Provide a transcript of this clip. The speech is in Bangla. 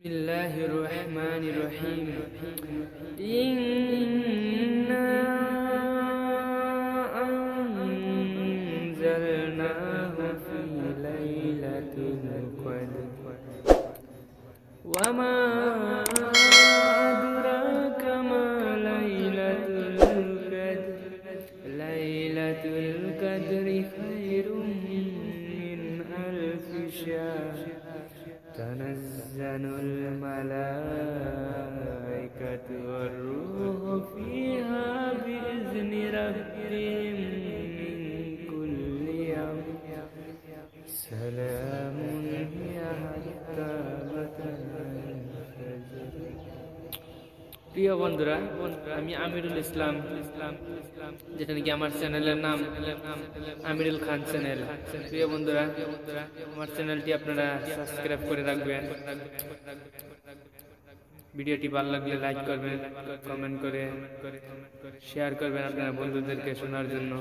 বিসমিল্লাহির রহমানির রহিম। ইন্না আনজালনাহু ফি লাইলাতিল কদর ওয়া মা আদরাকা মা লাইলাতুল কদর লাইলাতুল কদরি খায়রুম মিন আলফি শাহর تنزل الملائكة والروح فيها بإذن ربهم من كل يوم سلام هي حتى مطلع الفجر। প্রিয় বন্ধুরা, আমি আমিরুল ইসলাম, যেটা নাকি আমার চ্যানেলের নাম আমিরুল খান চ্যানেল। প্রিয় বন্ধুরা, আমার চ্যানেলটি আপনারা সাবস্ক্রাইব করে রাখবেন। ভিডিওটি ভালো লাগলে লাইক করবেন, কমেন্ট করে শেয়ার করবেন আপনার বন্ধুদেরকে শোনার জন্য।